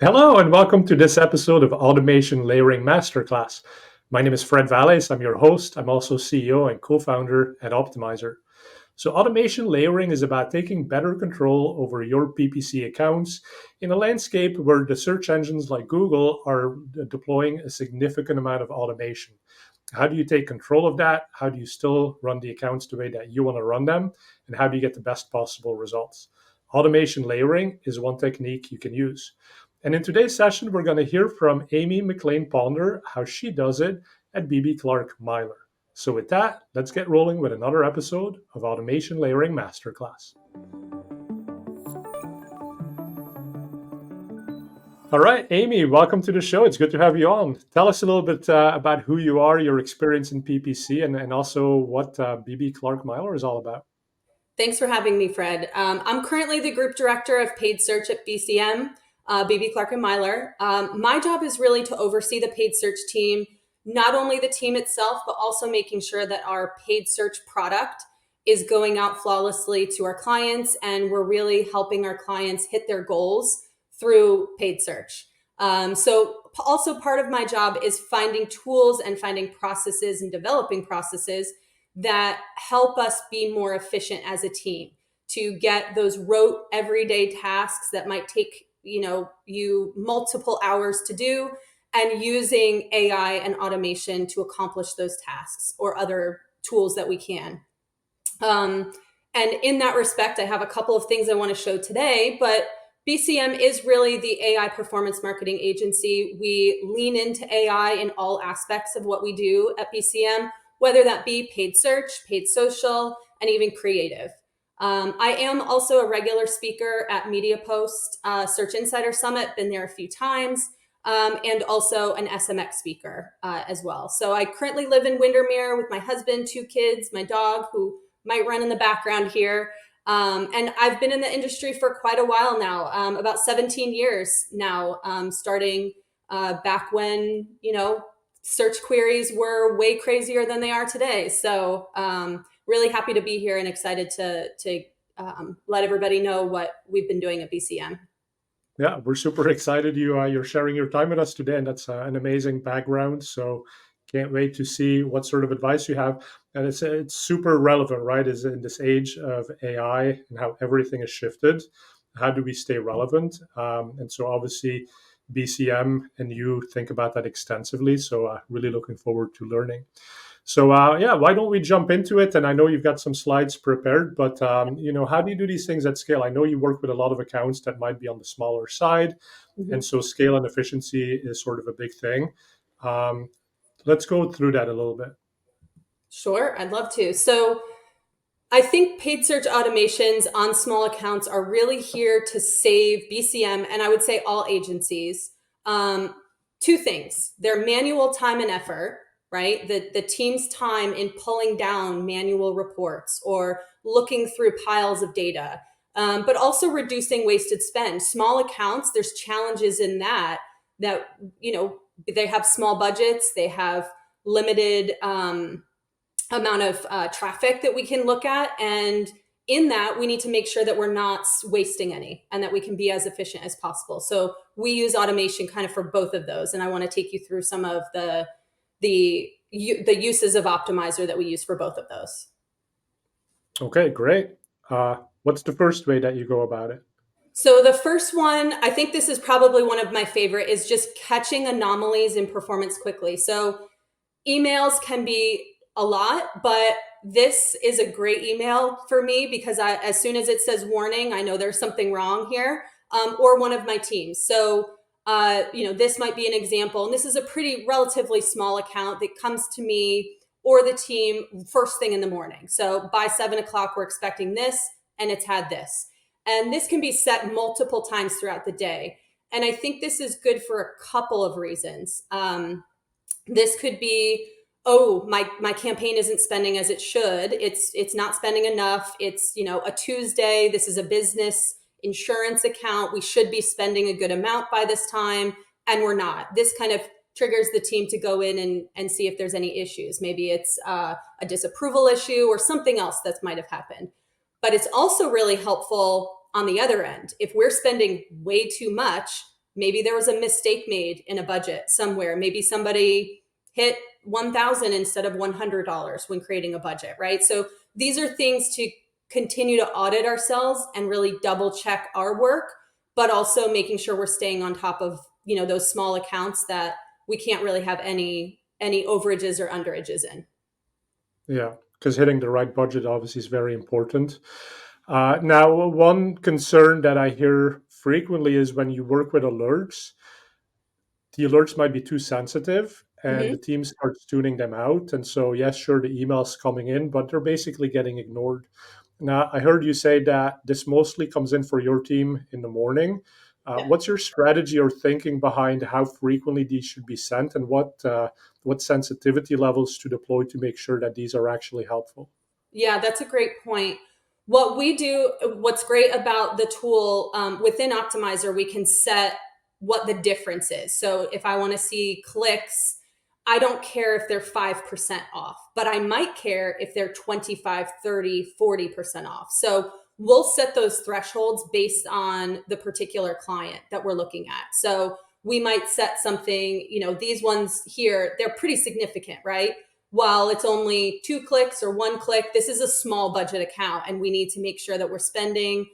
Hello, and welcome to this episode of Automation Layering Masterclass. My name is Fred Valles. I'm your host. I'm also CEO and co-founder at Optimizer. So automation layering is about taking better control over your PPC accounts in a landscape where the search engines like Google are deploying a significant amount of automation. How do you take control of that? How do you still run the accounts the way that you want to run them? And how do you get the best possible results? Automation layering is one technique you can use. And in today's session, we're going to hear from Amy McClain-Ponder, how she does it at Beeby Clark+Meyler. So with that, let's get rolling with another episode of Automation Layering Masterclass. All right, Amy, welcome to the show. It's good to have you on. Tell us a little bit about who you are, your experience in PPC, and also what Beeby Clark+Meyler is all about. Thanks for having me, Fred. I'm currently the group director of paid search at BCM, Beeby Clark+Meyler. My job is really to oversee the paid search team, not only the team itself, but also making sure that our paid search product is going out flawlessly to our clients, and we're really helping our clients hit their goals through paid search. So also part of my job is finding tools and finding processes and developing processes that help us be more efficient as a team to get those rote everyday tasks that might take you multiple hours to do, and using AI and automation to accomplish those tasks or other tools that we can. And in that respect, I have a couple of things I want to show today, but BCM is really the AI performance marketing agency. We lean into AI in all aspects of what we do at BCM, whether that be paid search, paid social, and even creative. I am also a regular speaker at Media Post Search Insider Summit, been there a few times, and also an SMX speaker as well. So I currently live in Windermere with my husband, 2 kids, my dog, who might run in the background here. And I've been in the industry for quite a while now, about 17 years now, starting back when, search queries were way crazier than they are today. So really happy to be here and excited to let everybody know what we've been doing at BCM. Yeah, we're super excited you're sharing your time with us today, and that's an amazing background. So can't wait to see what sort of advice you have. And it's super relevant, right? Is in this age of AI and how everything has shifted. How do we stay relevant? And so obviously BCM and you think about that extensively. So really looking forward to learning. So yeah, why don't we jump into it? And I know you've got some slides prepared, but how do you do these things at scale? I know you work with a lot of accounts that might be on the smaller side, and so scale and efficiency is sort of a big thing. Let's go through that a little bit. Sure, I'd love to. So I think paid search automations on small accounts are really here to save BCM, and I would say all agencies, 2 things. Their manual time and effort, right? The team's time in pulling down manual reports or looking through piles of data, but also reducing wasted spend. Small accounts, there's challenges in that, they have small budgets, they have limited amount of traffic that we can look at. And in that, we need to make sure that we're not wasting any and that we can be as efficient as possible. So we use automation kind of for both of those. And I want to take you through some of the uses of Optimizer that we use for both of those. Okay, great. What's the first way that you go about it? So the first one, I think this is probably one of my favorite, is just catching anomalies in performance quickly. So emails can be a lot, but this is a great email for me because as soon as it says warning, I know there's something wrong here, or one of my teams. So, this might be an example, and this is a pretty relatively small account that comes to me or the team first thing in the morning. So by 7 o'clock, we're expecting this, and it's had this. And this can be set multiple times throughout the day. And I think this is good for a couple of reasons. This could be, my campaign isn't spending as it should. It's not spending enough. It's, a Tuesday. This is a business insurance account. We should be spending a good amount by this time, and we're not. This kind of triggers the team to go in and see if there's any issues. Maybe it's a disapproval issue or something else that might have happened. But it's also really helpful on the other end. If we're spending way too much, maybe there was a mistake made in a budget somewhere. Maybe somebody hit 1,000 instead of $100 when creating a budget, right? So these are things to continue to audit ourselves and really double check our work, but also making sure we're staying on top of, those small accounts that we can't really have any overages or underages in. Yeah, because hitting the right budget obviously is very important. Now, one concern that I hear frequently is when you work with alerts, the alerts might be too sensitive and the Mm-hmm. team starts tuning them out. And so, yes, sure, the email's coming in, but they're basically getting ignored. Now, I heard you say that this mostly comes in for your team in the morning. What's your strategy or thinking behind how frequently these should be sent, and what sensitivity levels to deploy to make sure that these are actually helpful? Yeah, that's a great point. What we do, what's great about the tool within Optimizer, we can set what the difference is. So if I want to see clicks, I don't care if they're 5% off, but I might care if they're 25, 30, 40% off. So we'll set those thresholds based on the particular client that we're looking at. So we might set something, these ones here, they're pretty significant, right? While it's only 2 clicks or 1 click, this is a small budget account and we need to make sure that we're spending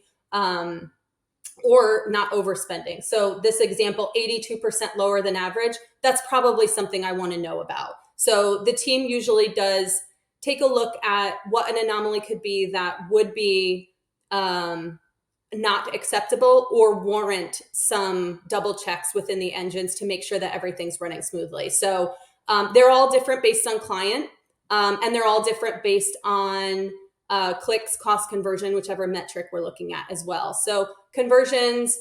or not overspending. So this example, 82% lower than average, that's probably something I want to know about. So the team usually does take a look at what an anomaly could be that would be not acceptable or warrant some double checks within the engines to make sure that everything's running smoothly. So they're all different based on client, and they're all different based on clicks, cost conversion, whichever metric we're looking at as well. So conversions,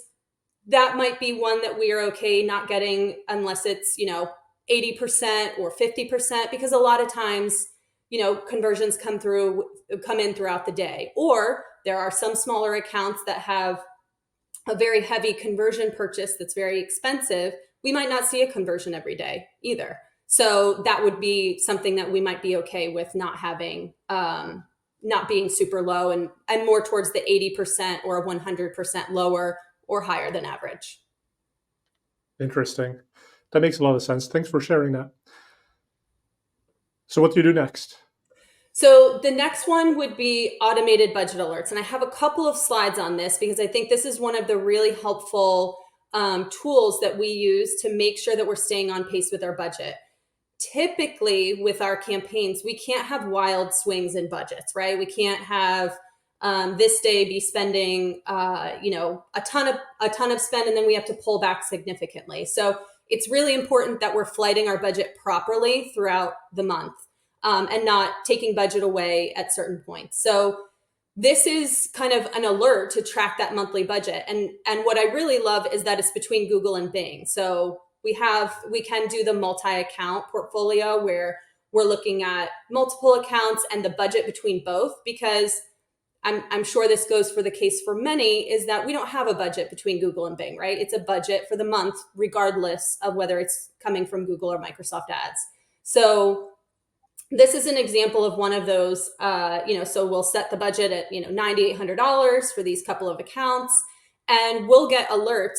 that might be one that we are okay not getting unless it's, 80% or 50%, because a lot of times, conversions come in throughout the day. Or there are some smaller accounts that have a very heavy conversion purchase that's very expensive. We might not see a conversion every day either. So that would be something that we might be okay with not having, not being super low and more towards the 80% or 100% lower or higher than average. Interesting. That makes a lot of sense. Thanks for sharing that. So, what do you do next? So the next one would be automated budget alerts. And I have a couple of slides on this because I think this is one of the really helpful tools that we use to make sure that we're staying on pace with our budget. Typically with our campaigns, we can't have wild swings in budgets, right? We can't have this day be spending, a ton of spend, and then we have to pull back significantly. So it's really important that we're flighting our budget properly throughout the month. And not taking budget away at certain points. So this is kind of an alert to track that monthly budget. And what I really love is that it's between Google and Bing. So we can do the multi-account portfolio where we're looking at multiple accounts and the budget between both, because I'm sure this goes for the case for many, is that we don't have a budget between Google and Bing, right? It's a budget for the month, regardless of whether it's coming from Google or Microsoft Ads. So this is an example of one of those, so we'll set the budget at, $9,800 for these couple of accounts, and we'll get alerts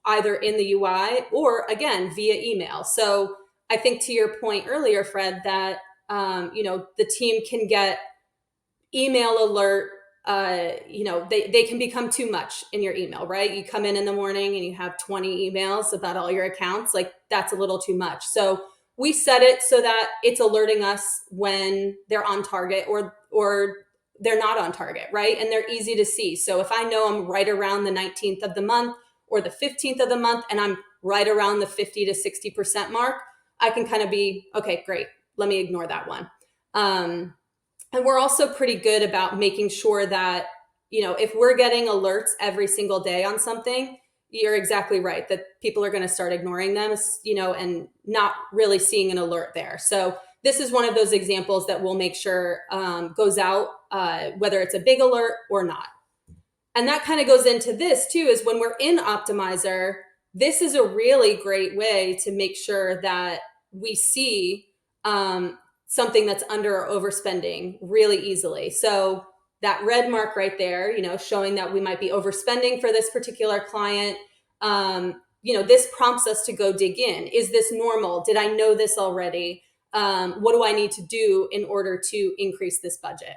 either in the UI or, again, via email. So I think to your point earlier, Fred, that, the team can get email alert, they can become too much in your email, right? You come in the morning and you have 20 emails about all your accounts, like that's a little too much. So we set it so that it's alerting us when they're on target or they're not on target, right? And they're easy to see. So if I know I'm right around the 19th of the month or the 15th of the month and I'm right around the 50 to 60% mark, I can kind of be, okay, great, let me ignore that one. And we're also pretty good about making sure that, if we're getting alerts every single day on something, you're exactly right that people are going to start ignoring them, and not really seeing an alert there. So this is one of those examples that we'll make sure goes out, whether it's a big alert or not. And that kind of goes into this too, is when we're in Optimizer, this is a really great way to make sure that we see something that's under or overspending really easily. So that red mark right there, showing that we might be overspending for this particular client. this prompts us to go dig in. Is this normal? Did I know this already? What do I need to do in order to increase this budget?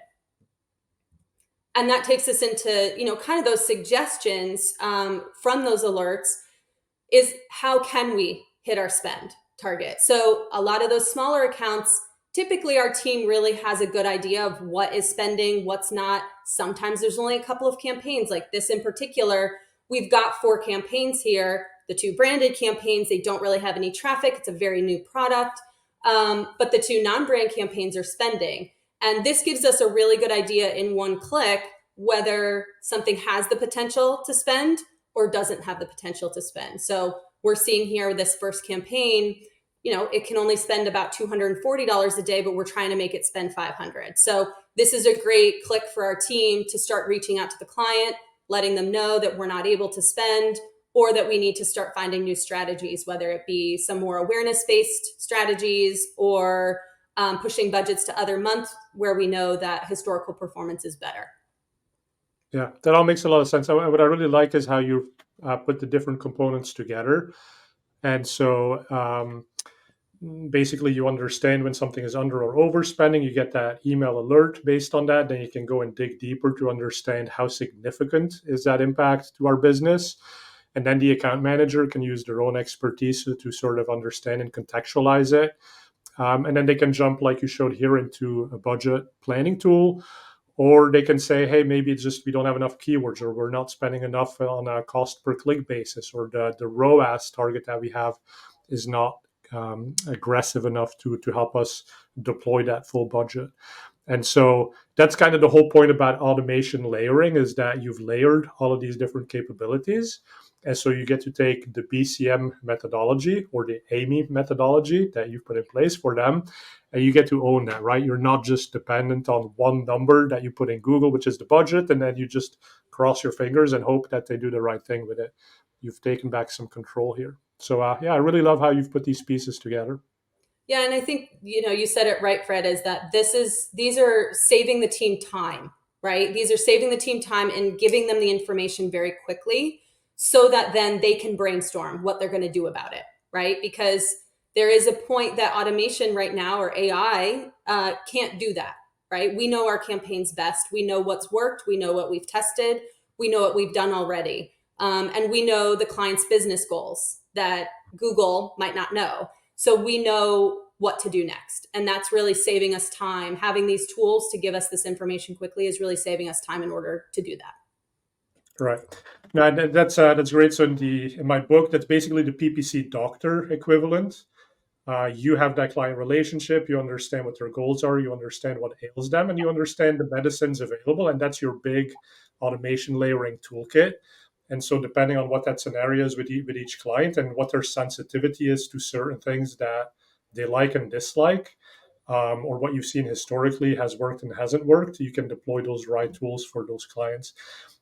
And that takes us into, kind of those suggestions from those alerts is how can we hit our spend target? So a lot of those smaller accounts, typically our team really has a good idea of what is spending, what's not. Sometimes there's only a couple of campaigns, like this in particular. We've got 4 campaigns here. The 2 branded campaigns, they don't really have any traffic. It's a very new product. But the 2 non-brand campaigns are spending. And this gives us a really good idea in one click whether something has the potential to spend or doesn't have the potential to spend. So we're seeing here this first campaign, it can only spend about $240 a day, but we're trying to make it spend $500. So this is a great click for our team to start reaching out to the client, letting them know that we're not able to spend or that we need to start finding new strategies, whether it be some more awareness-based strategies or pushing budgets to other months where we know that historical performance is better. Yeah, that all makes a lot of sense. What I really like is how you put the different components together. And so basically you understand when something is under or overspending, you get that email alert based on that. Then you can go and dig deeper to understand how significant is that impact to our business. And then the account manager can use their own expertise to sort of understand and contextualize it. And then they can jump, like you showed here, into a budget planning tool. Or they can say, hey, maybe it's just we don't have enough keywords, or we're not spending enough on a cost per click basis, or the ROAS target that we have is not aggressive enough to help us deploy that full budget. And so that's kind of the whole point about automation layering, is that you've layered all of these different capabilities. And so you get to take the BCM methodology or the AMY methodology that you've put in place for them, and you get to own that, right? You're not just dependent on one number that you put in Google, which is the budget, and then you just cross your fingers and hope that they do the right thing with it. You've taken back some control here. So yeah, I really love how you've put these pieces together. Yeah, and I think, you said it right, Fred, is that these are saving the team time, right? These are saving the team time and giving them the information very quickly so that then they can brainstorm what they're going to do about it, right? Because there is a point that automation right now, or AI, can't do that, right? We know our campaigns best. We know what's worked. We know what we've tested. We know what we've done already. And we know the client's business goals that Google might not know. So we know what to do next. And that's really saving us time. Having these tools to give us this information quickly is really saving us time in order to do that. Right. Now that's great. So in my book, that's basically the PPC doctor equivalent. You have that client relationship, you understand what their goals are, you understand what ails them, and you understand the medicines available. And that's your big automation layering toolkit. And so depending on what that scenario is with each client and what their sensitivity is to certain things that they like and dislike, or what you've seen historically has worked and hasn't worked, you can deploy those right tools for those clients.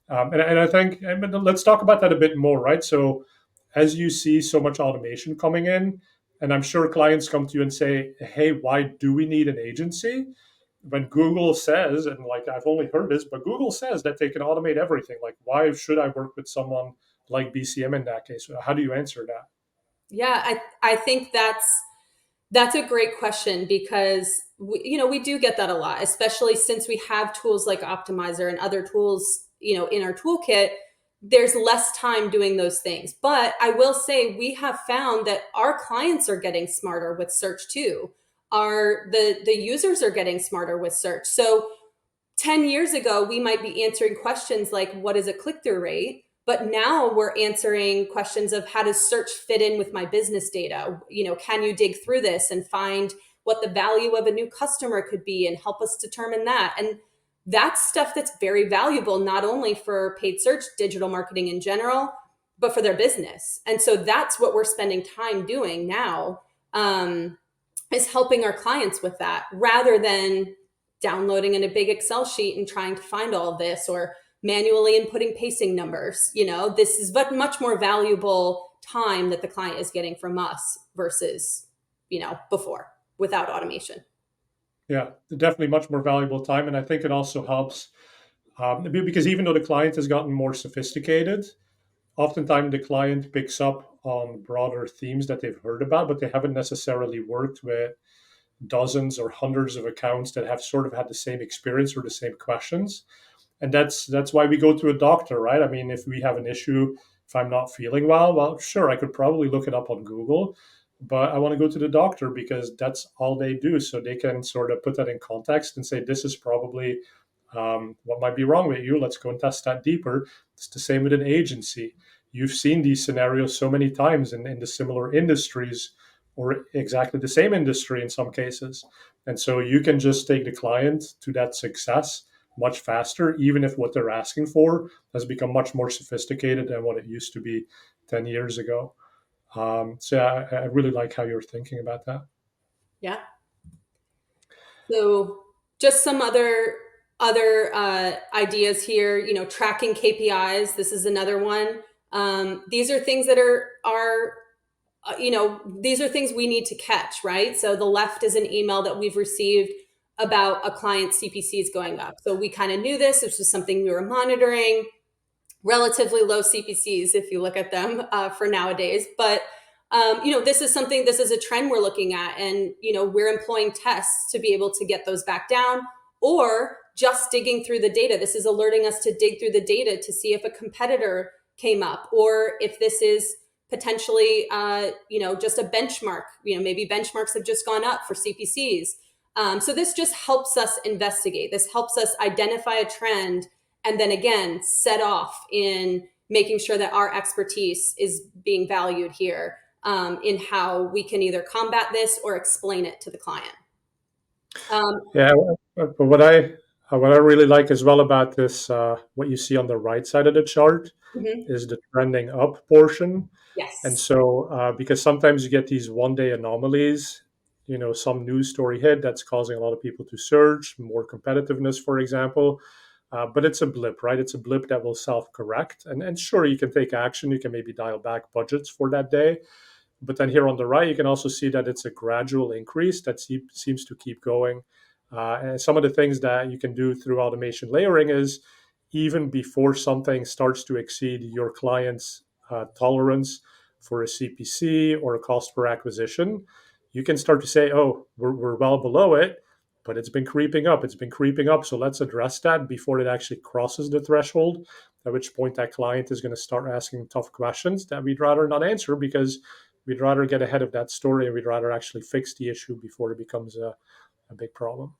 And I think, let's talk about that a bit more, right? So as you see so much automation coming in, and I'm sure clients come to you and say, hey, why do we need an agency? When Google says, and like I've only heard this, but Google says that they can automate everything. Like, why should I work with someone like BCM in that case? How do you answer that? Yeah, I think that's a great question, because we do get that a lot, especially since we have tools like Optimizer and other tools, in our toolkit. There's less time doing those things. But I will say we have found that our clients are getting smarter with search too. The users are getting smarter with search. So 10 years ago, we might be answering questions like, what is a click-through rate? But now we're answering questions of, how does search fit in with my business data? Can you dig through this and find what the value of a new customer could be and help us determine that? And that's stuff that's very valuable, not only for paid search, digital marketing in general, but for their business. And so that's what we're spending time doing now, is helping our clients with that, rather than downloading in a big Excel sheet and trying to find all of this, or manually inputting pacing numbers. This is much more valuable time that the client is getting from us versus, before, without automation. Yeah, definitely much more valuable time. And I think it also helps because even though the client has gotten more sophisticated, oftentimes the client picks up on broader themes that they've heard about, but they haven't necessarily worked with dozens or hundreds of accounts that have sort of had the same experience or the same questions. And that's why we go to a doctor, right? I mean, if we have an issue, if I'm not feeling well, sure, I could probably look it up on Google, but I want to go to the doctor because that's all they do. So they can sort of put that in context and say, this is probably what might be wrong with you. Let's go and test that deeper. It's the same with an agency. You've seen these scenarios so many times in the similar industries or exactly the same industry in some cases. And so you can just take the client to that success much faster, even if what they're asking for has become much more sophisticated than what it used to be 10 years ago. So yeah, I really like how you're thinking about that. Yeah. So just some other ideas here. Tracking KPIs. This is another one. These are things that are these are things we need to catch, right? So the left is an email that we've received about a client's CPCs going up. So we kind of knew this. This was something we were monitoring. Relatively low CPCs if you look at them for nowadays. But this is a trend we're looking at, and we're employing tests to be able to get those back down, or just digging through the data. This is alerting us to dig through the data to see if a competitor came up, or if this is potentially just a benchmark. Maybe benchmarks have just gone up for CPCs. So this just helps us investigate. This helps us identify a trend, and then again, set off in making sure that our expertise is being valued here in how we can either combat this or explain it to the client. Yeah, but what I really like as well about this, what you see on the right side of the chart, Mhm. is the trending up portion. And Yes. so, because sometimes you get these one-day anomalies, some news story hit that's causing a lot of people to search, more competitiveness, for example. But it's a blip, right? It's a blip that will self-correct. And sure, you can take action. You can maybe dial back budgets for that day. But then here on the right, you can also see that it's a gradual increase that seems to keep going. And some of the things that you can do through automation layering is even before something starts to exceed your client's tolerance for a CPC or a cost per acquisition, you can start to say, oh, we're well below it, but it's been creeping up. It's been creeping up. So let's address that before it actually crosses the threshold, at which point that client is going to start asking tough questions that we'd rather not answer because we'd rather get ahead of that story and we'd rather actually fix the issue before it becomes a big problem.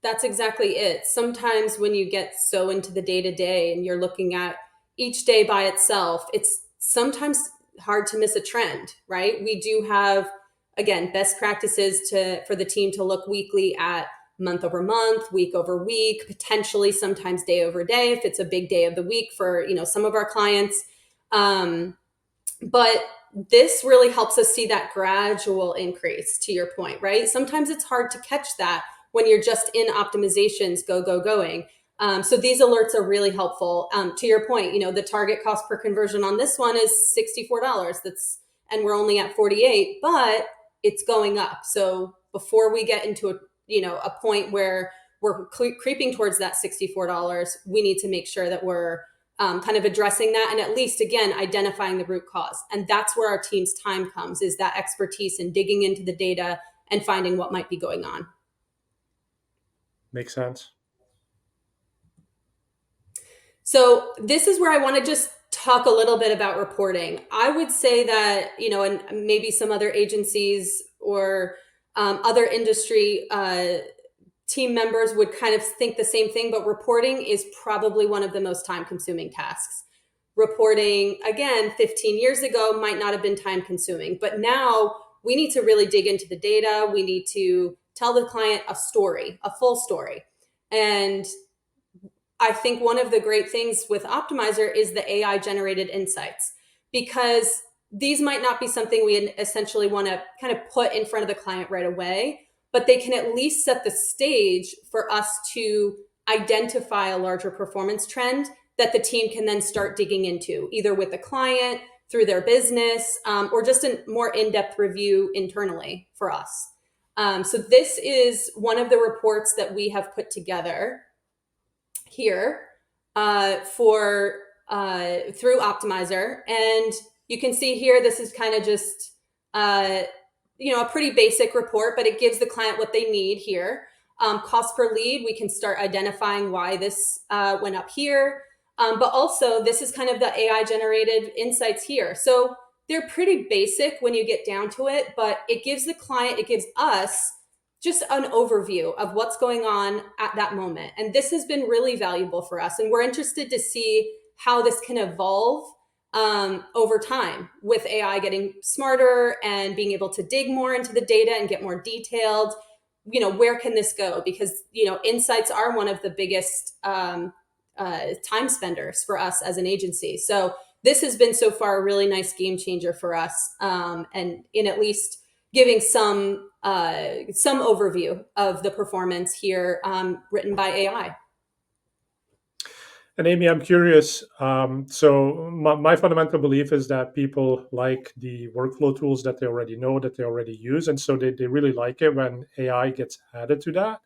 That's exactly it. Sometimes when you get so into the day to day and you're looking at each day by itself, it's sometimes hard to miss a trend, right? We do have, again, best practices for the team to look weekly at month over month, week over week, potentially sometimes day over day if it's a big day of the week for some of our clients. But this really helps us see that gradual increase, to your point, right? Sometimes it's hard to catch that when you're just in optimizations, going. So these alerts are really helpful. To your point, the target cost per conversion on this one is $64. And we're only at 48, but it's going up. So before we get into a point where we're creeping towards that $64, we need to make sure that we're kind of addressing that, and at least again identifying the root cause. And that's where our team's time comes, is that expertise in digging into the data and finding what might be going on. Makes sense. So this is where I want to just talk a little bit about reporting. I would say that and maybe some other agencies or other industry team members would kind of think the same thing, but reporting is probably one of the most time consuming tasks. Reporting, again, 15 years ago might not have been time consuming, but now we need to really dig into the data. We need to tell the client a story, a full story. And I think one of the great things with Optimizer is the AI generated insights, because these might not be something we essentially want to kind of put in front of the client right away, but they can at least set the stage for us to identify a larger performance trend that the team can then start digging into, either with the client, through their business, or just a more in-depth review internally for us. So this is one of the reports that we have put together here for through Optimizer. And You can see here, this is kind of just, a pretty basic report, but it gives the client what they need here. Cost per lead, we can start identifying why this went up here. But also, this is kind of the AI generated insights here. So they're pretty basic when you get down to it, but it gives the client, it gives us just an overview of what's going on at that moment. And this has been really valuable for us. And we're interested to see how this can evolve over time with AI getting smarter and being able to dig more into the data and get more detailed. Where can this go? Because, insights are one of the biggest time spenders for us as an agency. So this has been so far a really nice game changer for us, and in at least giving some overview of the performance here, written by AI. And Amy, I'm curious. So my fundamental belief is that people like the workflow tools that they already know, that they already use. And so they really like it when AI gets added to that,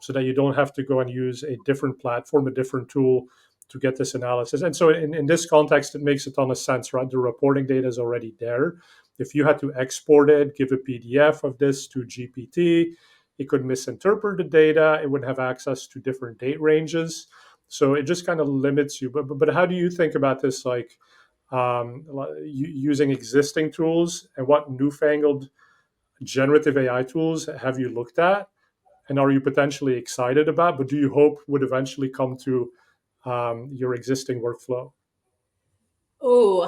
so that you don't have to go and use a different platform, a different tool to get this analysis. And so in this context, it makes a ton of sense, right? The reporting data is already there. If you had to export it, give a PDF of this to GPT, it could misinterpret the data. It wouldn't have access to different date ranges. So it just kind of limits you. But how do you think about this? Like using existing tools, and what newfangled generative AI tools have you looked at, and are you potentially excited about? But do you hope would eventually come to your existing workflow? Oh,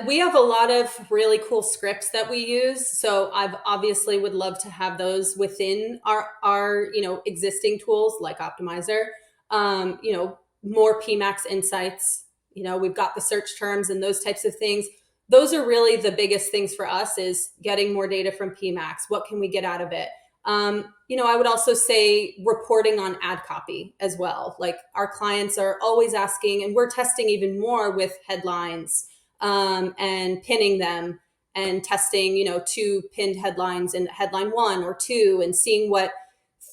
we have a lot of really cool scripts that we use. So I've obviously would love to have those within our existing tools like Optimizer. More PMAX insights. We've got the search terms and those types of things. Those are really the biggest things for us, is getting more data from PMAX. What can we get out of it? I would also say reporting on ad copy as well. Like, our clients are always asking, and we're testing even more with headlines, and pinning them, and testing, two pinned headlines in headline 1 or 2, and seeing what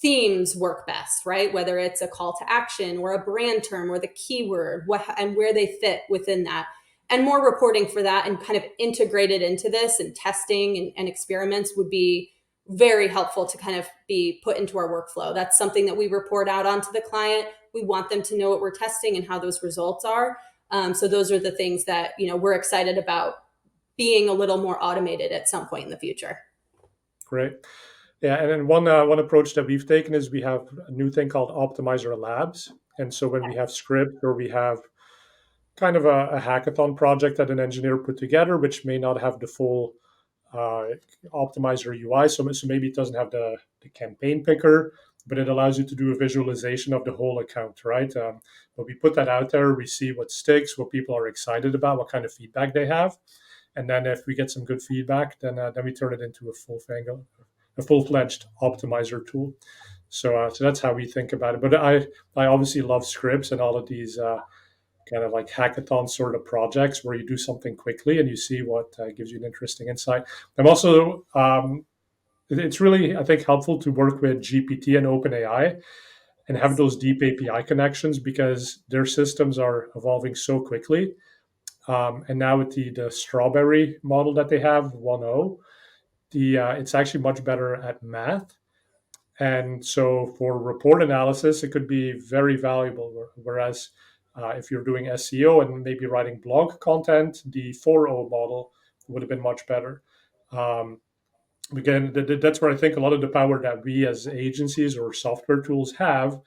themes work best, right? Whether it's a call to action or a brand term or the keyword, and where they fit within that. And more reporting for that, and kind of integrated into this, and testing and experiments would be very helpful to kind of be put into our workflow. That's something that we report out onto the client. We want them to know what we're testing and how those results are. So those are the things that we're excited about being a little more automated at some point in the future. Great. Yeah, and then one approach that we've taken is we have a new thing called Optimizer Labs. And so when we have script, or we have kind of a hackathon project that an engineer put together, which may not have the full uh, optimizer UI. So maybe it doesn't have the campaign picker, but it allows you to do a visualization of the whole account, right? But we put that out there, we see what sticks, what people are excited about, what kind of feedback they have. And then if we get some good feedback, then we turn it into a full-fledged optimizer tool. So that's how we think about it. But I obviously love scripts and all of these kind of like hackathon sort of projects where you do something quickly and you see what gives you an interesting insight. I'm also it's really, I think, helpful to work with GPT and OpenAI and have those deep API connections, because their systems are evolving so quickly. And now with the Strawberry model that they have, 1.0, it's actually much better at math. And so for report analysis, it could be very valuable. Whereas if you're doing SEO and maybe writing blog content, the 4.0 model would have been much better. Um, Again, that's where I think a lot of the power that we as agencies or software tools have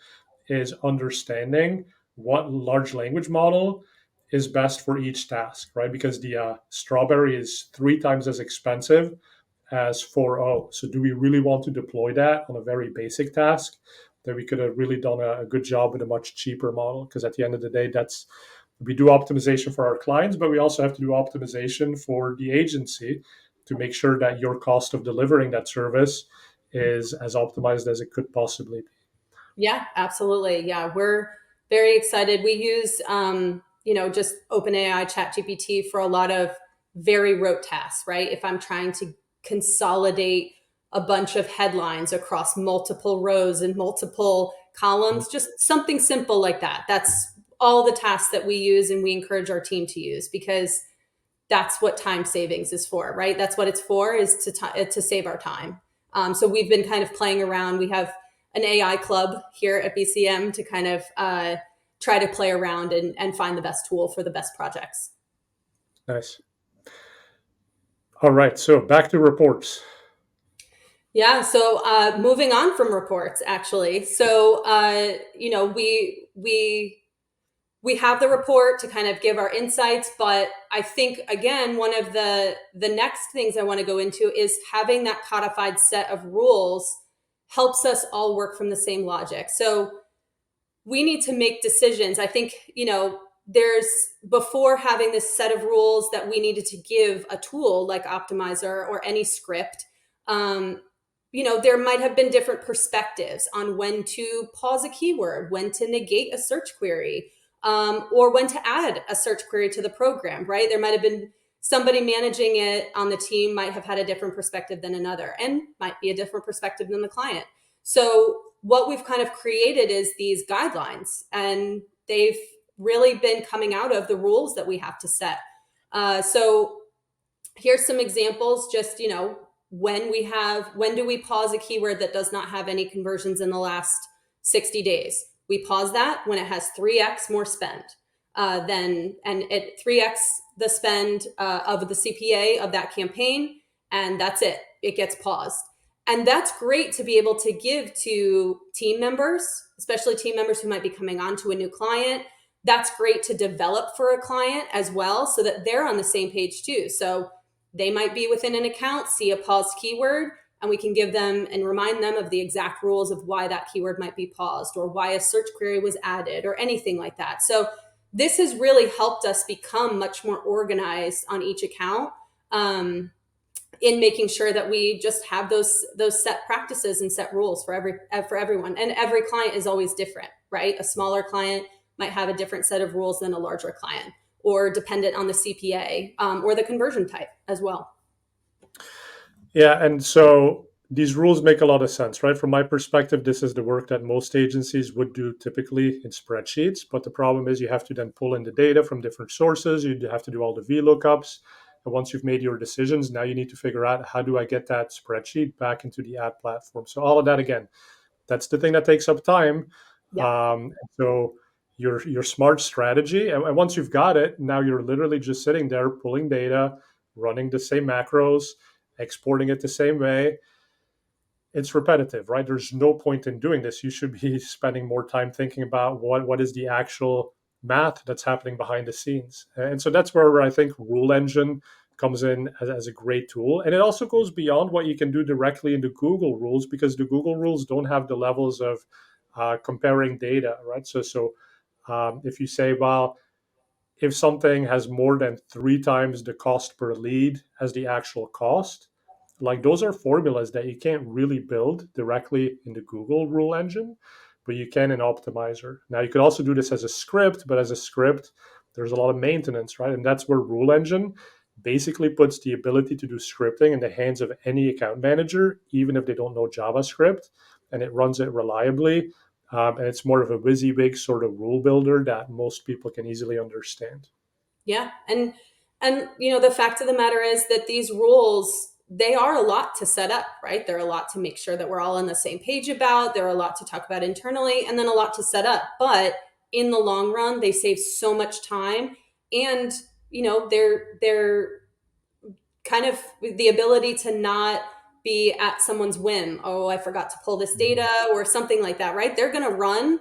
is understanding what large language model is best for each task, right? Because the Strawberry is 3 times as expensive as 4.0. So do we really want to deploy that on a very basic task that we could have really done a good job with a much cheaper model? Because at the end of the day, we do optimization for our clients, but we also have to do optimization for the agency to make sure that your cost of delivering that service is as optimized as it could possibly be. Yeah, absolutely. Yeah, we're very excited. We use, just OpenAI ChatGPT for a lot of very rote tasks, right? If I'm trying to consolidate a bunch of headlines across multiple rows and multiple columns, just something simple like that. That's all the tasks that we use and we encourage our team to use, because that's what time savings is for, right? That's what it's for, is to save our time. So we've been kind of playing around. We have an AI club here at BCM to kind of try to play around and find the best tool for the best projects. Nice. All right, so back to reports. Yeah. So moving on from reports, actually. So we have the report to kind of give our insights, but I think again, one of the next things I want to go into is having that codified set of rules helps us all work from the same logic. So we need to make decisions. I think, there's, before having this set of rules that we needed to give a tool like Optimizer or any script, there might have been different perspectives on when to pause a keyword, when to negate a search query, or when to add a search query to the program, right? There might have been somebody managing it on the team might have had a different perspective than another, and might be a different perspective than the client. So what we've kind of created is these guidelines, and they've really been coming out of the rules that we have to set. So here's some examples. Just, when do we pause a keyword that does not have any conversions in the last 60 days? We pause that when it has 3x more spend and it 3x the spend of the CPA of that campaign, and that's it. It gets paused. And that's great to be able to give to team members, especially team members who might be coming on to a new client. That's great to develop for a client as well, so that they're on the same page too. So they might be within an account, see a paused keyword, and we can give them and remind them of the exact rules of why that keyword might be paused, or why a search query was added, or anything like that. So this has really helped us become much more organized on each account, in making sure that we just have those set practices and set rules for everyone. And every client is always different, right? A smaller client might have a different set of rules than a larger client, or dependent on the CPA, or the conversion type as well. Yeah, and so these rules make a lot of sense, right? From my perspective, this is the work that most agencies would do typically in spreadsheets. But the problem is you have to then pull in the data from different sources. You have to do all the VLOOKUPs. And once you've made your decisions, now you need to figure out, how do I get that spreadsheet back into the ad platform? So all of that, again, that's the thing that takes up time. Yep. So your smart strategy, and once you've got it, now you're literally just sitting there pulling data, running the same macros, exporting it the same way. It's repetitive, right? There's no point in doing this. You should be spending more time thinking about what is the actual math that's happening behind the scenes. And so that's where I think Rule Engine comes in as a great tool. And it also goes beyond what you can do directly in the Google rules, because the Google rules don't have the levels of comparing data, right? So if you say, well, if something has more than 3 times the cost per lead as the actual cost, like, those are formulas that you can't really build directly in the Google rule engine, but you can in Optimizer. Now, you could also do this as a script, but as a script, there's a lot of maintenance, right? And that's where Rule Engine basically puts the ability to do scripting in the hands of any account manager, even if they don't know JavaScript, and it runs it reliably. And it's more of a WYSIWYG sort of rule builder that most people can easily understand. Yeah. And the fact of the matter is that these rules, they are a lot to set up, right? They're a lot to make sure that we're all on the same page about. They're a lot to talk about internally, and then a lot to set up. But in the long run, they save so much time, and they're kind of the ability to not be at someone's whim. Oh, I forgot to pull this data or something like that, right? They're going to run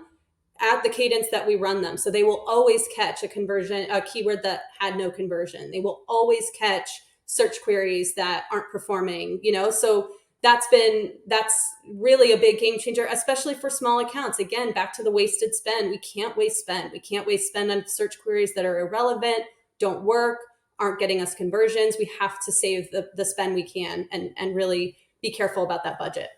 at the cadence that we run them. So they will always catch a keyword that had no conversion. They will always catch search queries that aren't performing, so that's really a big game changer, especially for small accounts. Again, back to the wasted spend. We can't waste spend. We can't waste spend on search queries that are irrelevant, don't work, aren't getting us conversions. We have to save the spend we can, and really be careful about that budget.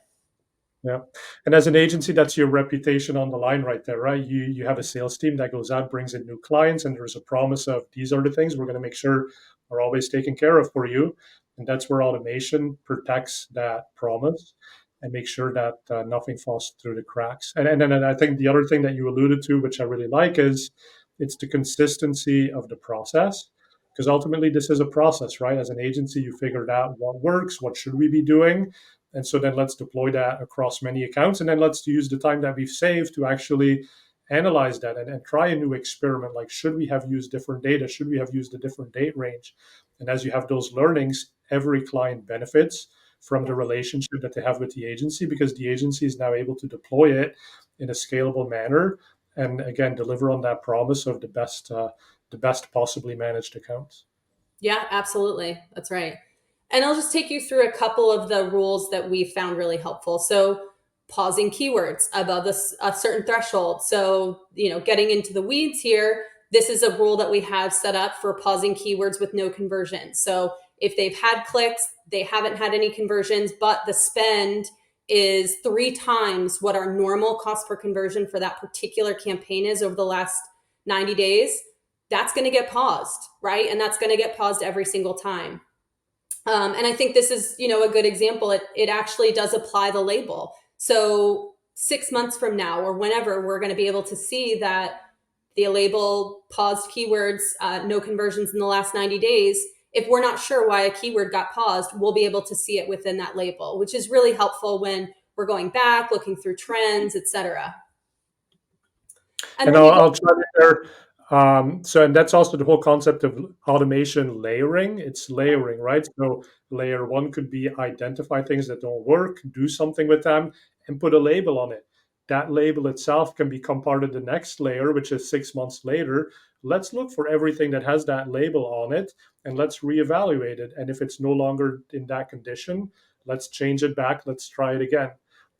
Yeah. And as an agency, that's your reputation on the line right there, right? You have a sales team that goes out, brings in new clients, and there's a promise of, these are the things we're going to make sure are always taken care of for you. And that's where automation protects that promise and make sure that nothing falls through the cracks. And then I think the other thing that you alluded to, which I really like, is it's the consistency of the process. Because ultimately, this is a process, right? As an agency, you figured out what works, what should we be doing, and so then let's deploy that across many accounts, and then let's use the time that we've saved to actually analyze that and try a new experiment. Like, should we have used different data? Should we have used a different date range? And as you have those learnings, every client benefits from the Yes. relationship that they have with the agency, because the agency is now able to deploy it in a scalable manner and again deliver on that promise of the best possibly managed accounts. Yeah, absolutely. That's right. And I'll just take you through a couple of the rules that we found really helpful. So, pausing keywords above a certain threshold. So, getting into the weeds here, this is a rule that we have set up for pausing keywords with no conversion. So, if they've had clicks, they haven't had any conversions, but the spend is 3 times what our normal cost per conversion for that particular campaign is over the last 90 days, that's going to get paused, right? And that's going to get paused every single time. And I think this is, a good example. It actually does apply the label. So 6 months from now or whenever, we're going to be able to see that the label paused keywords, no conversions in the last 90 days. If we're not sure why a keyword got paused, we'll be able to see it within that label, which is really helpful when we're going back, looking through trends, etc. And And then I'll, you go, I'll try it there. And that's also the whole concept of automation layering. It's layering, right? So layer one could be identify things that don't work, do something with them, and put a label on it. That label itself can become part of the next layer, which is 6 months later. Let's look for everything that has that label on it and let's reevaluate it. And if it's no longer in that condition, let's change it back. Let's try it again.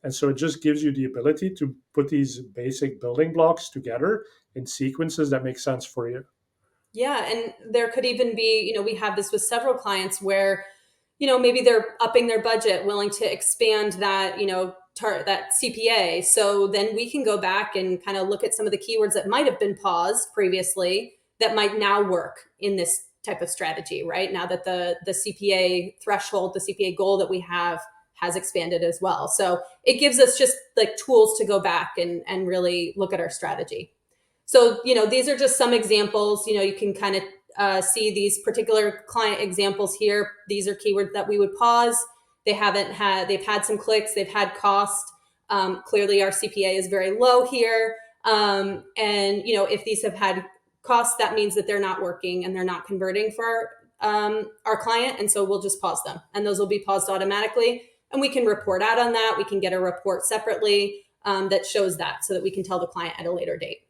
And so it just gives you the ability to put these basic building blocks together in sequences that make sense for you. yeah. And there could even be, we have this with several clients where, maybe they're upping their budget, willing to expand that, that CPA. So then we can go back and kind of look at some of the keywords that might have been paused previously that might now work in this type of strategy, right? Now that the CPA threshold, the CPA goal that we have has expanded as well. So it gives us just like tools to go back and really look at our strategy. So, these are just some examples. You can kind of see these particular client examples here. These are keywords that we would pause. They've had some clicks, they've had cost. Clearly, our CPA is very low here. And, if these have had cost, that means that they're not working and they're not converting for our client. And so we'll just pause them and those will be paused automatically. And we can report out on that. We can get a report separately that shows that so that we can tell the client at a later date.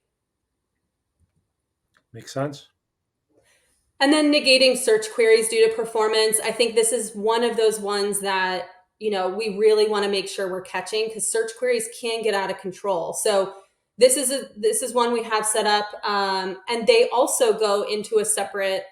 Makes sense? And then negating search queries due to performance. I think this is one of those ones that, we really want to make sure we're catching because search queries can get out of control. So this is one we have set up, and they also go into a separate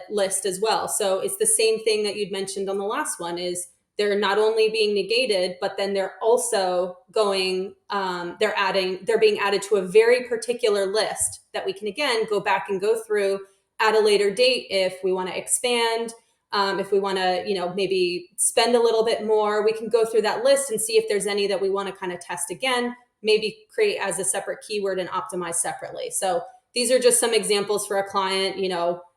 list as well. So it's the same thing that you'd mentioned on the last one is they're not only being negated, but then they're also going, they're being added to a very particular list that we can again go back and go through at a later date if we want to expand, if we want to, maybe spend a little bit more. We can go through that list and see if there's any that we want to kind of test again, maybe create as a separate keyword and optimize separately. So these are just some examples for a client.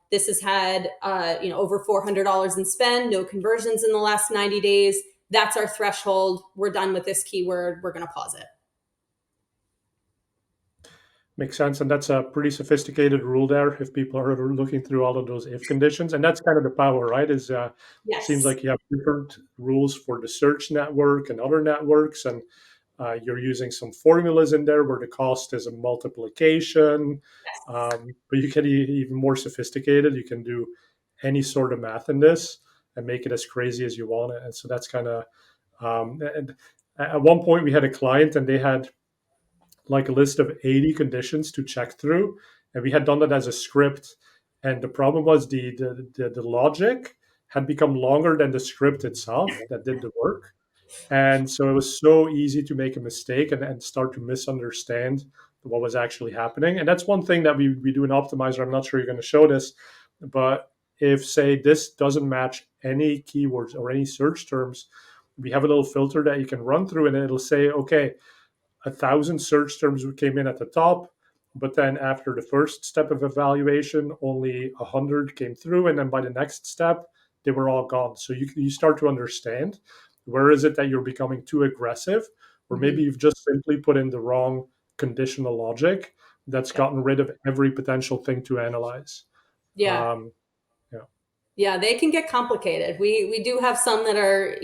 This has had over $400 in spend, no conversions in the last 90 days. That's our threshold. We're done with this keyword. We're going to pause it. Makes sense. And that's a pretty sophisticated rule there if people are looking through all of those if conditions. And that's kind of the power, right? Is seems Yes. like you have different rules for the search network and other networks. And you're using some formulas in there where the cost is a multiplication. But you can even more sophisticated. You can do any sort of math in this and make it as crazy as you want it. And so that's kind of, and at one point we had a client and they had like a list of 80 conditions to check through. And we had done that as a script. And the problem was the logic had become longer than the script itself that did the work. And so it was so easy to make a mistake and start to misunderstand what was actually happening. And that's one thing that we do in Optimizer. I'm not sure you're going to show this, but if, say, this doesn't match any keywords or any search terms, we have a little filter that you can run through and it'll say, okay, 1,000 search terms came in at the top. but then after the first step of evaluation, only 100 came through, and then by the next step, they were all gone. So you start to understand where is it that you're becoming too aggressive, or maybe Mhm. you've just simply put in the wrong conditional logic that's Yeah. gotten rid of every potential thing to analyze. Yeah. Um, yeah. Yeah, they can get complicated. We do have some that are,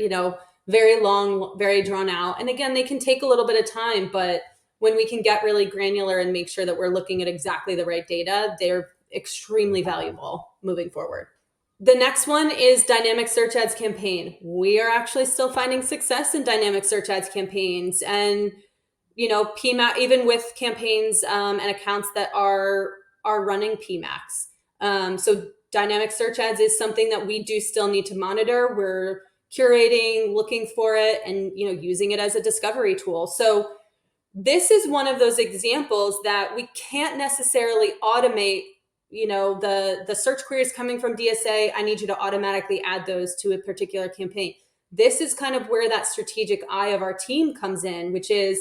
very long, very drawn out. And again, they can take a little bit of time, but when we can get really granular and make sure that we're looking at exactly the right data, they're extremely valuable moving forward. The next one is dynamic search ads campaign. We are actually still finding success in dynamic search ads campaigns, and PMAX, even with campaigns and accounts that are running PMAX. So dynamic search ads is something that we do still need to monitor. We're curating, looking for it, and using it as a discovery tool. So this is one of those examples that we can't necessarily automate. The search queries coming from DSA, I need you to automatically add those to a particular campaign. This is kind of where that strategic eye of our team comes in, which is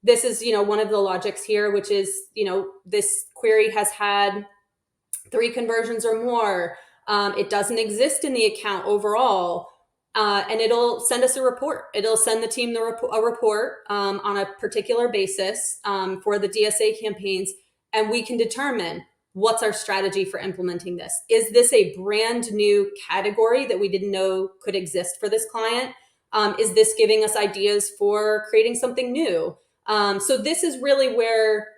this is one of the logics here, which is this query has had 3 conversions or more. It doesn't exist in the account overall. And it'll send us a report. It'll send the team a report on a particular basis for the DSA campaigns, and we can determine what's our strategy for implementing this. Is this a brand new category that we didn't know could exist for this client? Is this giving us ideas for creating something new? So this is really where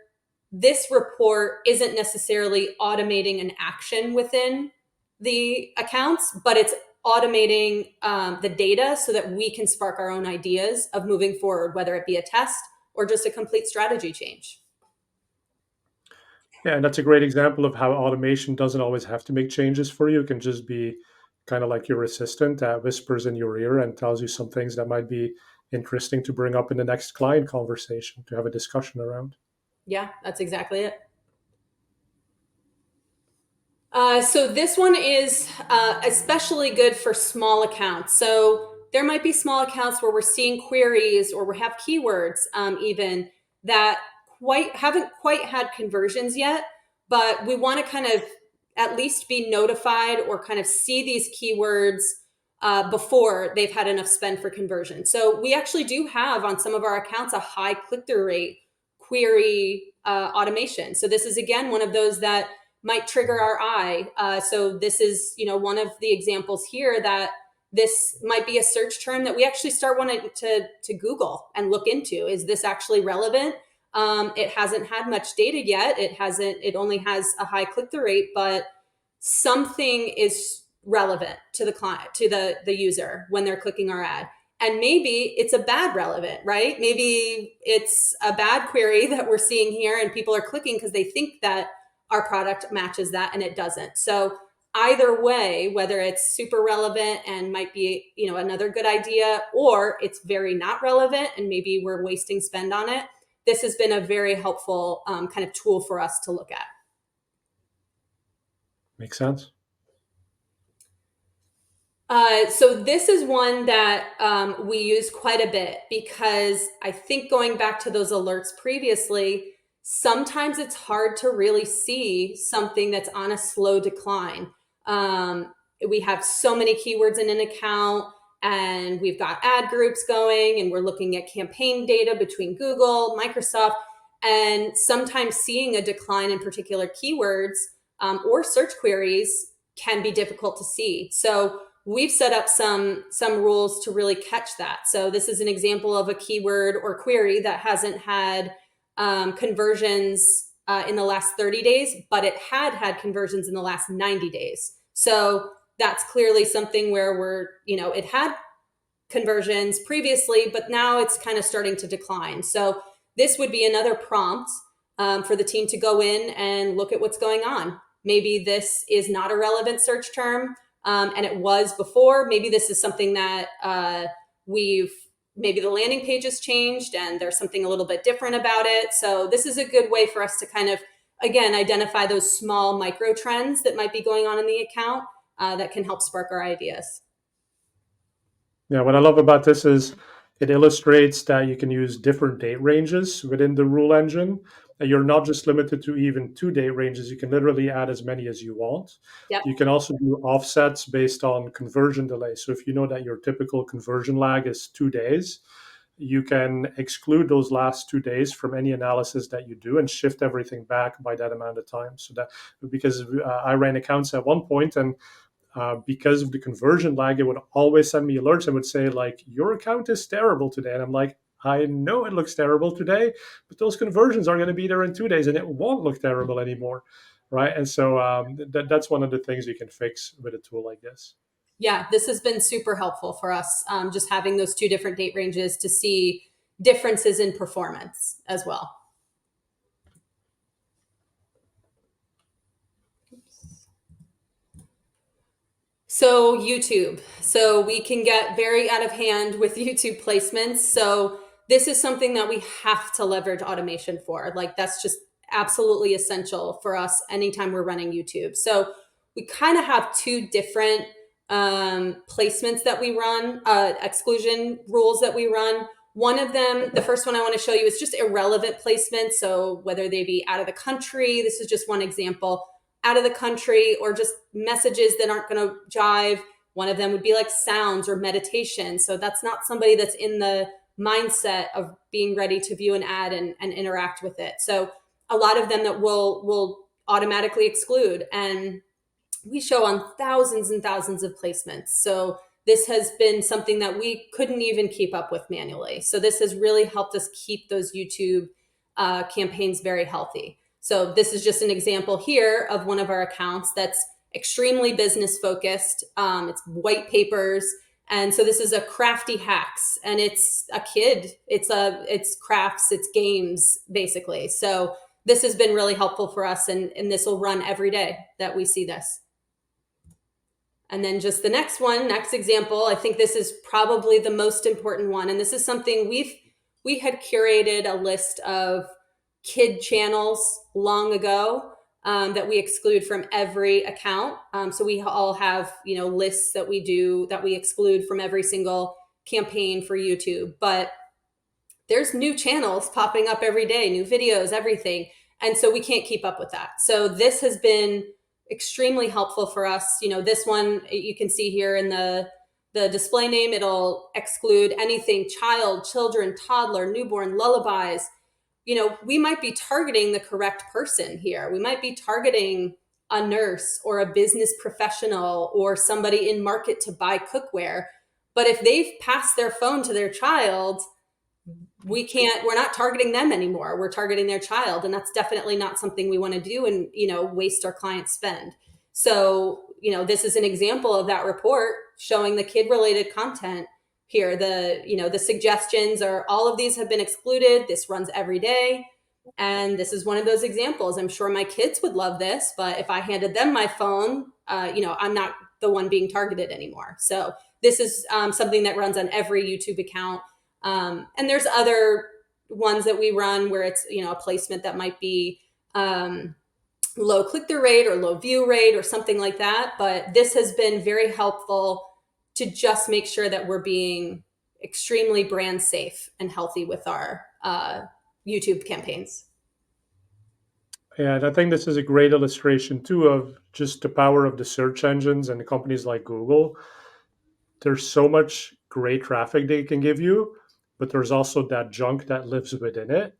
this report isn't necessarily automating an action within the accounts, but it's automating the data so that we can spark our own ideas of moving forward, whether it be a test or just a complete strategy change. Yeah, and that's a great example of how automation doesn't always have to make changes for you. It can just be kind of like your assistant that whispers in your ear and tells you some things that might be interesting to bring up in the next client conversation to have a discussion around. Yeah, that's exactly it. So this one is especially good for small accounts. So there might be small accounts where we're seeing queries or we have keywords even that haven't quite had conversions yet, but we want to kind of at least be notified or kind of see these keywords before they've had enough spend for conversion. So we actually do have on some of our accounts a high click-through rate query automation. So this is again one of those that might trigger our eye. So this is, one of the examples here that this might be a search term that we actually start wanting to Google and look into. Is this actually relevant? It hasn't had much data yet. It only has a high click-through rate, but something is relevant to the client, to the user when they're clicking our ad. And maybe it's a bad relevant, right? Maybe it's a bad query that we're seeing here and people are clicking because they think that our product matches that and it doesn't. So either way, whether it's super relevant and might be, another good idea, or it's very not relevant and maybe we're wasting spend on it, this has been a very helpful kind of tool for us to look at. Makes sense. So this is one that we use quite a bit because I think going back to those alerts previously, sometimes it's hard to really see something that's on a slow decline. We have so many keywords in an account and we've got ad groups going and we're looking at campaign data between Google, Microsoft, and sometimes seeing a decline in particular keywords or search queries can be difficult to see. So we've set up some rules to really catch that. So this is an example of a keyword or query that hasn't had conversions in the last 30 days, but it had conversions in the last 90 days. So that's clearly something where it had conversions previously, but now it's kind of starting to decline. So this would be another prompt for the team to go in and look at what's going on. Maybe this is not a relevant search term, and it was before. Maybe this is something that maybe the landing page has changed and there's something a little bit different about it. So this is a good way for us to kind of, again, identify those small micro trends that might be going on in the account that can help spark our ideas. Yeah, what I love about this is It illustrates that you can use different date ranges within the rule engine. And you're not just limited to even 2 date ranges. You can literally add as many as you want. Yep. You can also do offsets based on conversion delay. So if you know that your typical conversion lag is 2 days, you can exclude those last 2 days from any analysis that you do and shift everything back by that amount of time. So that, because I ran accounts at one point, and because of the conversion lag, it would always send me alerts and would say, like, your account is terrible today. And I'm like, I know it looks terrible today, but those conversions are going to be there in 2 days and it won't look terrible anymore. Right. And so that's one of the things you can fix with a tool like this. Yeah, this has been super helpful for us, just having those 2 different date ranges to see differences in performance as well. So YouTube. So we can get very out of hand with YouTube placements. So this is something that we have to leverage automation for. Like, that's just absolutely essential for us anytime we're running YouTube. So we kind of have 2 different placements that we run, exclusion rules that we run. One of them, the first one I want to show you, is just irrelevant placements. So whether they be out of the country, this is just one example, out of the country, or just messages that aren't going to jive. One of them would be like sounds or meditation. So that's not somebody that's in the mindset of being ready to view an ad and interact with it. So a lot of them that will automatically exclude. And we show on thousands and thousands of placements. So this has been something that we couldn't even keep up with manually. So this has really helped us keep those YouTube campaigns very healthy. So this is just an example here of one of our accounts that's extremely business focused. It's white papers. And so this is a crafty hacks, and it's a kid. It's crafts, it's games, basically. So this has been really helpful for us, and this will run every day that we see this. And then just the next example, I think this is probably the most important one. And this is something we had curated a list of kid channels long ago that we exclude from every account. So we all have, lists that we exclude from every single campaign for YouTube. But there's new channels popping up every day, new videos, everything. And so we can't keep up with that. So this has been extremely helpful for us. This one you can see here in the display name, it'll exclude anything child, children, toddler, newborn, lullabies. We might be targeting the correct person here. We might be targeting a nurse or a business professional or somebody in market to buy cookware. But if they've passed their phone to their child, we're not targeting them anymore. We're targeting their child. And that's definitely not something we want to do and, waste our client spend. So, this is an example of that report showing the kid related content here. The suggestions are, all of these have been excluded. This runs every day. And this is one of those examples. I'm sure my kids would love this, but if I handed them my phone, I'm not the one being targeted anymore. So this is something that runs on every YouTube account. And there's other ones that we run where it's, a placement that might be low click-through rate or low view rate or something like that. But this has been very helpful to just make sure that we're being extremely brand safe and healthy with our YouTube campaigns. Yeah, and I think this is a great illustration too of just the power of the search engines and the companies like Google. There's so much great traffic they can give you, but there's also that junk that lives within it.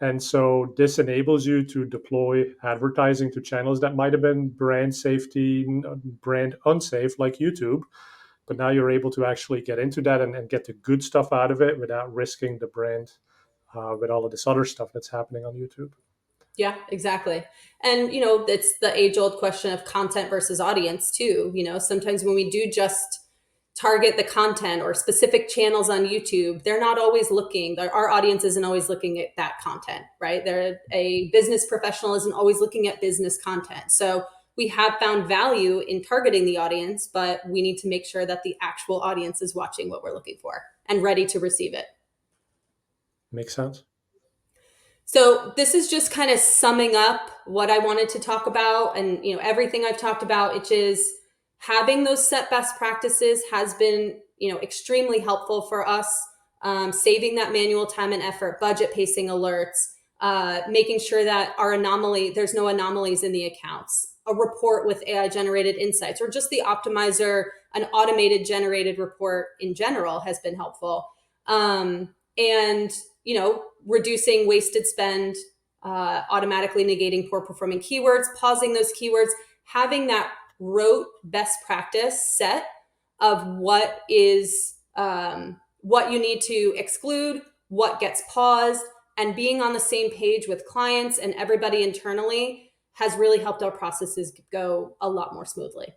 And so this enables you to deploy advertising to channels that might have been brand safety, brand unsafe, like YouTube. But now you're able to actually get into that and get the good stuff out of it without risking the brand with all of this other stuff that's happening on YouTube. Yeah, exactly. And, it's the age old question of content versus audience too. Sometimes when we do just target the content or specific channels on YouTube, they're not always looking, our audience isn't always looking at that content, right? A business professional isn't always looking at business content. So we have found value in targeting the audience, but we need to make sure that the actual audience is watching what we're looking for and ready to receive it. Makes sense. So this is just kind of summing up what I wanted to talk about, and everything I've talked about, which is having those set best practices has been extremely helpful for us. saving that manual time and effort, budget pacing alerts, making sure that there's no anomalies in the accounts, a report with AI generated insights, or just the optimizer, an automated generated report in general has been helpful. And, reducing wasted spend, automatically negating poor performing keywords, pausing those keywords, having that rote best practice set of what you need to exclude, what gets paused, and being on the same page with clients and everybody internally has really helped our processes go a lot more smoothly.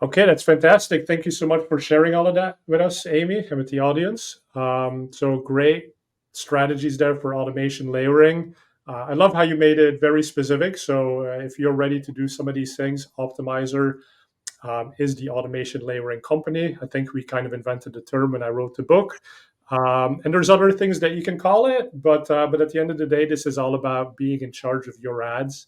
Okay, that's fantastic. Thank you so much for sharing all of that with us, Amy, and with the audience. So great strategies there for automation layering. I love how you made it very specific. So if you're ready to do some of these things, Optimizer is the automation layering company. I think we kind of invented the term when I wrote the book. And there's other things that you can call it, but at the end of the day, this is all about being in charge of your ads.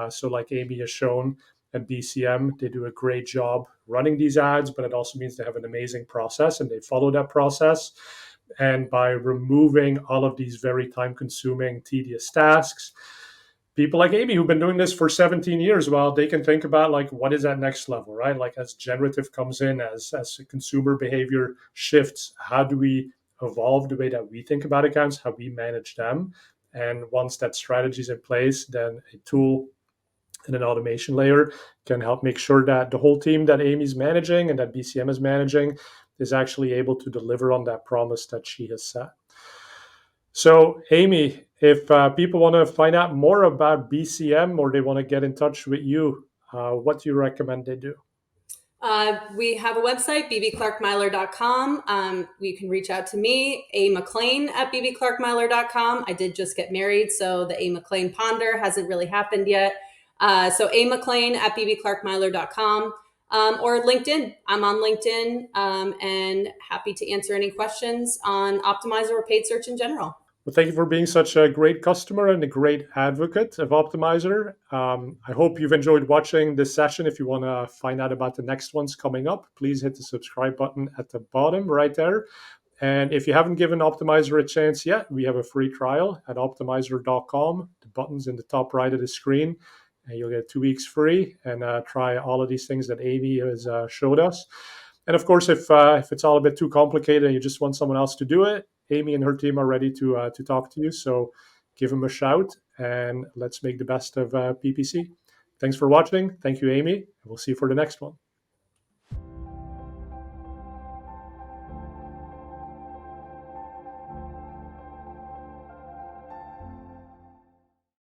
So like Amy has shown at BCM, they do a great job running these ads, but it also means they have an amazing process and they follow that process. And by removing all of these very time-consuming, tedious tasks, people like Amy who've been doing this for 17 years, well, they can think about like, what is that next level, right? Like as generative comes in, as consumer behavior shifts, how do we evolve the way that we think about accounts, how we manage them? And once that strategy is in place, then a tool and an automation layer can help make sure that the whole team that Amy's managing and that BCM is managing is actually able to deliver on that promise that she has set. So, Amy, if people want to find out more about BCM or they want to get in touch with you, what do you recommend they do? We have a website, bbclark.meyler.com. You can reach out to me, A. McClain at bbclark.meyler.com. I did just get married, so the A. McClain-Ponder hasn't really happened yet. So A. McClain at bbclark.meyler.com. Or LinkedIn. I'm on LinkedIn and happy to answer any questions on Optimizer or paid search in general. Well, thank you for being such a great customer and a great advocate of Optimizer. I hope you've enjoyed watching this session. If you want to find out about the next ones coming up, please hit the subscribe button at the bottom right there. And if you haven't given Optimizer a chance yet, we have a free trial at optimizer.com. The button's in the top right of the screen. And you'll get 2 weeks free and try all of these things that Amy has showed us. And of course, if it's all a bit too complicated and you just want someone else to do it, Amy and her team are ready to talk to you. So give them a shout and let's make the best of PPC. Thanks for watching. Thank you, Amy. We'll see you for the next one.